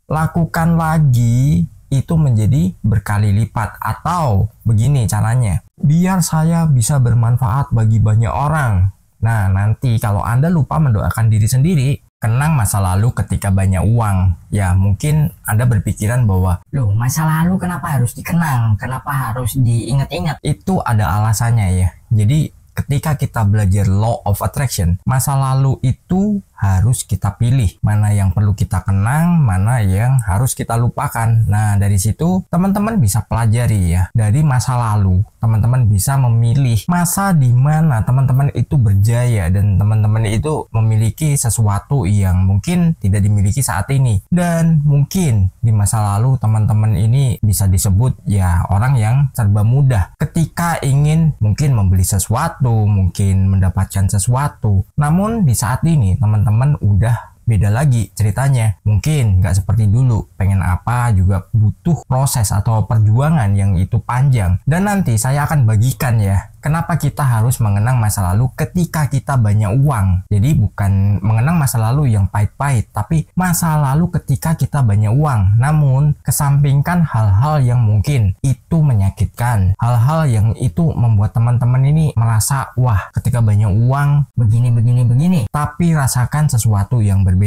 lakukan lagi itu menjadi berkali lipat. Atau begini caranya, biar saya bisa bermanfaat bagi banyak orang. Nah, nanti kalau Anda lupa mendoakan diri sendiri, kenang masa lalu ketika banyak uang. Ya, mungkin Anda berpikiran bahwa, loh, masa lalu kenapa harus dikenang? Kenapa harus diingat-ingat? Itu ada alasannya ya. Jadi, ketika kita belajar law of attraction, masa lalu itu harus kita pilih mana yang perlu kita kenang, mana yang harus kita lupakan. Nah, dari situ teman-teman bisa pelajari ya. Dari masa lalu, teman-teman bisa memilih masa di mana teman-teman itu berjaya dan teman-teman itu memiliki sesuatu yang mungkin tidak dimiliki saat ini. Dan mungkin di masa lalu teman-teman ini bisa disebut ya orang yang serba mudah ketika ingin mungkin membeli sesuatu, mungkin mendapatkan sesuatu. Namun di saat ini teman-teman udah beda lagi ceritanya. Mungkin nggak seperti dulu, pengen apa juga butuh proses atau perjuangan yang itu panjang. Dan nanti saya akan bagikan ya, kenapa kita harus mengenang masa lalu ketika kita banyak uang. Jadi bukan mengenang masa lalu yang pahit-pahit, tapi masa lalu ketika kita banyak uang. Namun kesampingkan hal-hal yang mungkin itu menyakitkan, hal-hal yang itu membuat teman-teman ini merasa wah ketika banyak uang begini. Tapi rasakan sesuatu yang berbeda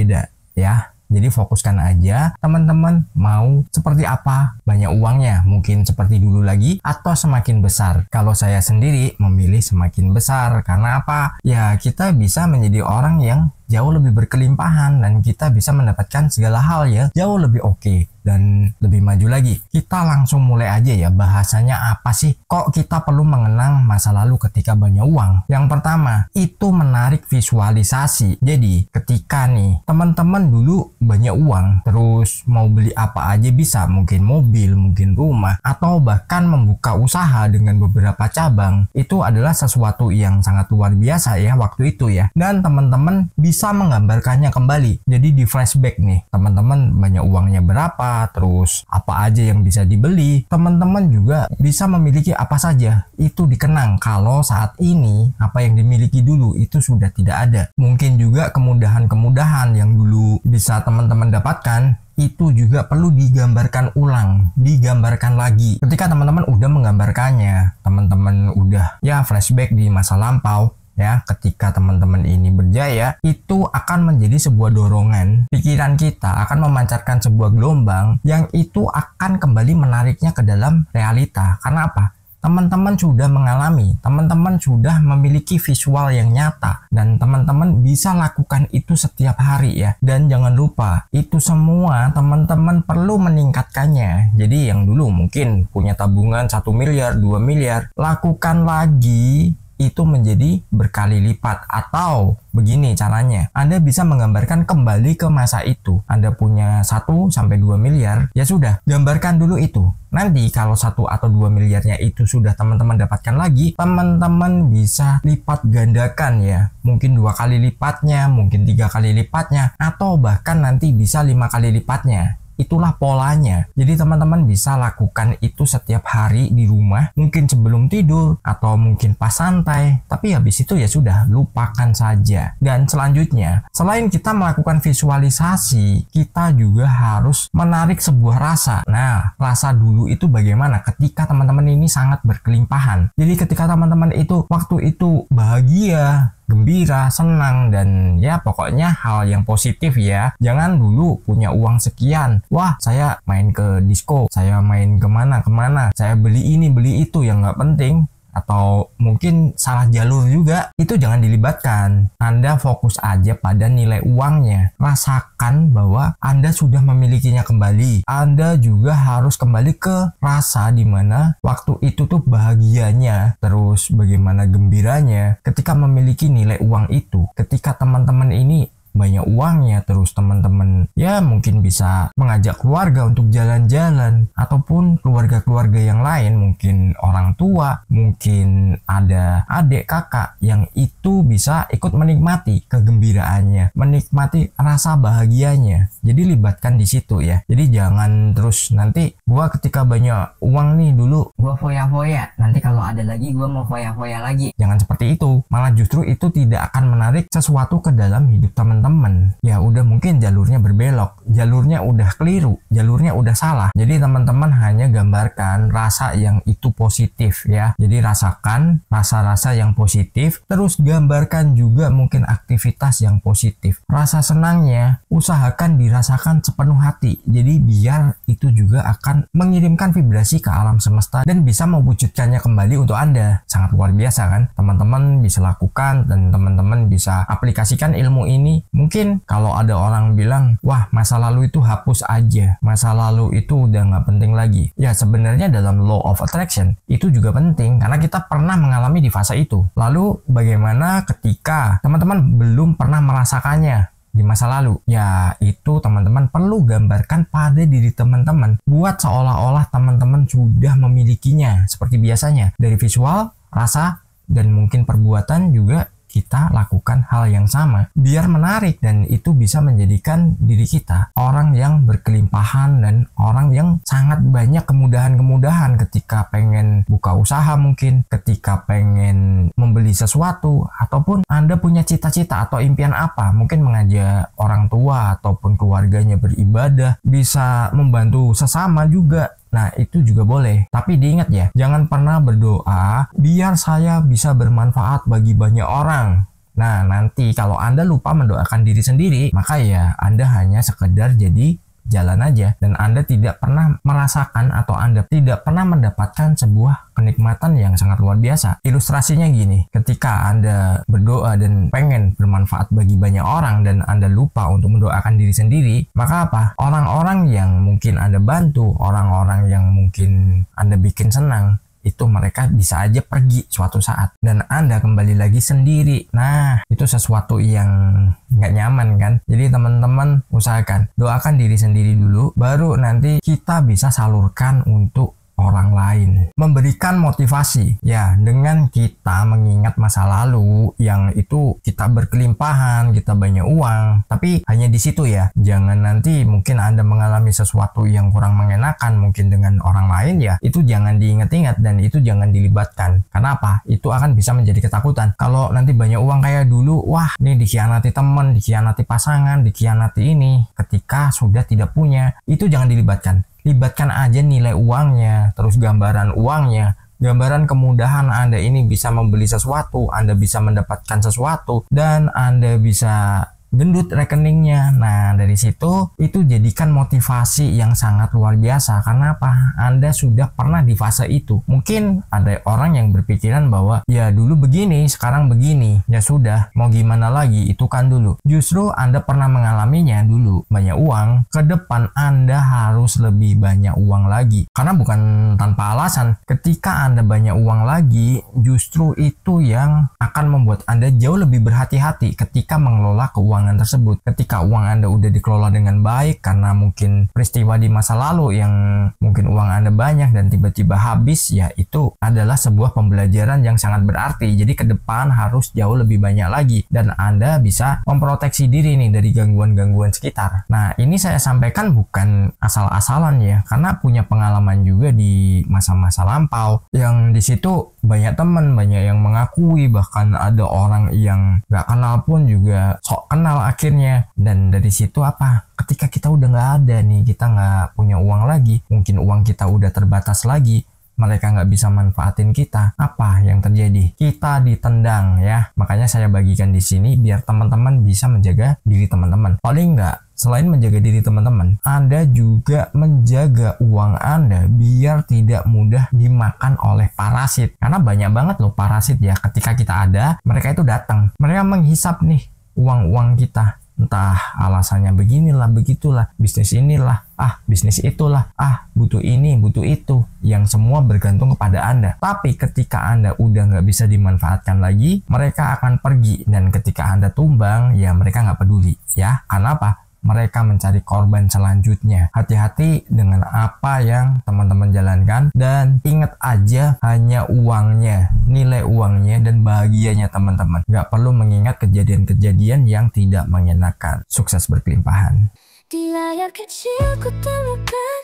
ya. Jadi fokuskan aja teman-teman mau seperti apa banyak uangnya, mungkin seperti dulu lagi atau semakin besar. Kalau saya sendiri memilih semakin besar, karena apa? Ya kita bisa menjadi orang yang jauh lebih berkelimpahan dan kita bisa mendapatkan segala hal ya jauh lebih oke dan lebih maju lagi. Kita langsung mulai aja ya, bahasanya apa sih kok kita perlu mengenang masa lalu ketika banyak uang. Yang pertama itu menarik visualisasi. Jadi ketika nih teman-teman dulu banyak uang, terus mau beli apa aja bisa, mungkin mobil, mungkin rumah, atau bahkan membuka usaha dengan beberapa cabang. Itu adalah sesuatu yang sangat luar biasa ya waktu itu ya. Dan teman-teman bisa menggambarkannya kembali. Jadi di flashback nih, teman-teman banyak uangnya berapa, terus apa aja yang bisa dibeli. Teman-teman juga bisa memiliki apa saja. Itu dikenang kalau saat ini apa yang dimiliki dulu itu sudah tidak ada. Mungkin juga kemudahan-kemudahan yang dulu bisa teman-teman dapatkan itu juga perlu digambarkan ulang, digambarkan lagi. Ketika teman-teman udah menggambarkannya, teman-teman udah ya flashback di masa lampau ya, ketika teman-teman ini berjaya, itu akan menjadi sebuah dorongan. Pikiran kita akan memancarkan sebuah gelombang yang itu akan kembali menariknya ke dalam realita. Karena apa? Teman-teman sudah mengalami, teman-teman sudah memiliki visual yang nyata, dan teman-teman bisa lakukan itu setiap hari ya. Dan jangan lupa, itu semua teman-teman perlu meningkatkannya. Jadi yang dulu mungkin punya tabungan 1 miliar, 2 miliar, lakukan lagi itu menjadi berkali lipat. Atau begini caranya, Anda bisa menggambarkan kembali ke masa itu. Anda punya 1 sampai 2 miliar, ya sudah, gambarkan dulu itu. Nanti kalau 1 atau 2 miliarnya itu sudah teman-teman dapatkan lagi, teman-teman bisa lipat gandakan ya. Mungkin 2 kali lipatnya, mungkin 3 kali lipatnya, atau bahkan nanti bisa 5 kali lipatnya. Itulah polanya. Jadi teman-teman bisa lakukan itu setiap hari di rumah, mungkin sebelum tidur atau mungkin pas santai. Tapi habis itu ya sudah, lupakan saja. Dan selanjutnya, selain kita melakukan visualisasi, kita juga harus menarik sebuah rasa. Nah, rasa dulu itu bagaimana ketika teman-teman ini sangat berkelimpahan. Jadi ketika teman-teman itu waktu itu bahagia, gembira, senang, dan ya pokoknya hal yang positif ya. Jangan dulu punya uang sekian, wah saya main ke disco, saya main kemana, saya beli ini beli itu yang nggak penting, atau mungkin salah jalur juga. Itu jangan dilibatkan. Anda fokus aja pada nilai uangnya. Rasakan bahwa Anda sudah memilikinya kembali. Anda juga harus kembali ke rasa dimana waktu itu tuh bahagianya, terus bagaimana gembiranya ketika memiliki nilai uang itu. Ketika teman-teman ini banyak uangnya, terus teman-teman ya mungkin bisa mengajak keluarga untuk jalan-jalan, ataupun keluarga-keluarga yang lain, mungkin orang tua, mungkin ada adik kakak yang itu bisa ikut menikmati kegembiraannya, menikmati rasa bahagianya. Jadi libatkan di situ ya. Jadi jangan terus nanti gua ketika banyak uang nih dulu Gua foya-foya, nanti kalau ada lagi gua mau foya-foya lagi. Jangan seperti itu. Malah justru itu tidak akan menarik sesuatu ke dalam hidup teman-teman teman-teman, ya udah mungkin jalurnya berbelok, jalurnya udah keliru, jalurnya udah salah. Jadi teman-teman hanya gambarkan rasa yang itu positif ya. Jadi rasakan rasa-rasa yang positif, terus gambarkan juga mungkin aktivitas yang positif. Rasa senangnya usahakan dirasakan sepenuh hati. Jadi biar itu juga akan mengirimkan vibrasi ke alam semesta dan bisa mewujudkannya kembali untuk Anda. Sangat luar biasa kan? Teman-teman bisa lakukan dan teman-teman bisa aplikasikan ilmu ini. Mungkin kalau ada orang bilang, wah masa lalu itu hapus aja, masa lalu itu udah nggak penting lagi. Ya sebenarnya dalam law of attraction itu juga penting karena kita pernah mengalami di fase itu. Lalu bagaimana ketika teman-teman belum pernah merasakannya di masa lalu? Ya itu teman-teman perlu gambarkan pada diri teman-teman, buat seolah-olah teman-teman sudah memilikinya seperti biasanya. Dari visual, rasa, dan mungkin perbuatan juga kita lakukan hal yang sama biar menarik, dan itu bisa menjadikan diri kita orang yang berkelimpahan dan orang yang sangat banyak kemudahan-kemudahan ketika pengen buka usaha, mungkin ketika pengen membeli sesuatu, ataupun Anda punya cita-cita atau impian apa, mungkin mengajak orang tua ataupun keluarganya beribadah, bisa membantu sesama juga. Nah itu juga boleh, tapi diingat ya, jangan pernah berdoa biar saya bisa bermanfaat bagi banyak orang. Nah nanti kalau Anda lupa mendoakan diri sendiri, maka ya Anda hanya sekedar jadi jalan aja, dan Anda tidak pernah merasakan atau Anda tidak pernah mendapatkan sebuah kenikmatan yang sangat luar biasa. Ilustrasinya gini, ketika Anda berdoa dan pengen bermanfaat bagi banyak orang dan Anda lupa untuk mendoakan diri sendiri, maka apa? Orang-orang yang mungkin Anda bantu, orang-orang yang mungkin Anda bikin senang, itu mereka bisa aja pergi suatu saat dan Anda kembali lagi sendiri. Nah itu sesuatu yang nggak nyaman kan. Jadi teman-teman usahakan doakan diri sendiri dulu, baru nanti kita bisa salurkan untuk orang lain. Memberikan motivasi ya, dengan kita mengingat masa lalu yang itu kita berkelimpahan, kita banyak uang, tapi hanya di situ ya. Jangan nanti mungkin Anda mengalami sesuatu yang kurang mengenakan mungkin dengan orang lain, ya itu jangan diingat-ingat dan itu jangan dilibatkan. Karena apa? Itu akan bisa menjadi ketakutan. Kalau nanti banyak uang kayak dulu, wah ini dikhianati teman, dikhianati pasangan, dikhianati ini. Ketika sudah tidak punya, itu jangan dilibatkan. Libatkan aja nilai uangnya, terus gambaran uangnya, gambaran kemudahan Anda ini bisa membeli sesuatu, Anda bisa mendapatkan sesuatu, dan Anda bisa gendut rekeningnya. Nah dari situ itu jadikan motivasi yang sangat luar biasa. Karena apa? Anda sudah pernah di fase itu. Mungkin ada orang yang berpikiran bahwa ya dulu begini, sekarang begini, ya sudah mau gimana lagi, itu kan dulu. Justru Anda pernah mengalaminya dulu banyak uang, ke depan Anda harus lebih banyak uang lagi. Karena bukan tanpa alasan, ketika Anda banyak uang lagi, justru itu yang akan membuat Anda jauh lebih berhati-hati ketika mengelola keuangan tersebut. Ketika uang Anda udah dikelola dengan baik karena mungkin peristiwa di masa lalu yang mungkin uang Anda banyak dan tiba-tiba habis, ya itu adalah sebuah pembelajaran yang sangat berarti. Jadi ke depan harus jauh lebih banyak lagi dan Anda bisa memproteksi diri nih dari gangguan-gangguan sekitar. Nah ini saya sampaikan bukan asal-asalan ya, karena punya pengalaman juga di masa-masa lampau yang di situ banyak teman, banyak yang mengakui, bahkan ada orang yang gak kenal pun juga sok kenal akhirnya. Dan dari situ apa? Ketika kita udah nggak ada nih, kita nggak punya uang lagi, mungkin uang kita udah terbatas lagi, mereka nggak bisa manfaatin kita, apa yang terjadi? Kita ditendang ya. Makanya saya bagikan di sini biar teman-teman bisa menjaga diri teman-teman. Paling nggak, selain menjaga diri teman-teman, Anda juga menjaga uang Anda biar tidak mudah dimakan oleh parasit. Karena banyak banget loh parasit ya, ketika kita ada, mereka itu datang. Mereka menghisap nih uang-uang kita. Entah alasannya beginilah, begitulah, bisnis inilah, bisnis itulah, butuh ini, butuh itu, yang semua bergantung kepada Anda. Tapi ketika Anda udah nggak bisa dimanfaatkan lagi, mereka akan pergi. Dan ketika Anda tumbang, ya mereka nggak peduli ya. Karena apa? Mereka mencari korban selanjutnya. Hati-hati dengan apa yang teman-teman jalankan, dan ingat aja hanya uangnya, nilai uangnya, dan bahagianya teman-teman. Gak perlu mengingat kejadian-kejadian yang tidak mengenakan. Sukses berkelimpahan. Di layar kecil ku temukan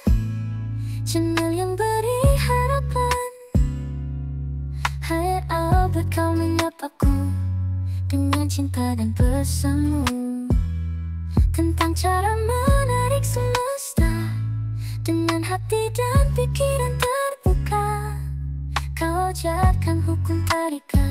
channel yang beri harapan. Hai Albert, kau menyapaku dengan cinta dan pesanmu. tentang cara menarik semesta. Dengan hati dan pikiran terbuka, kau ajarkan hukum tarikan.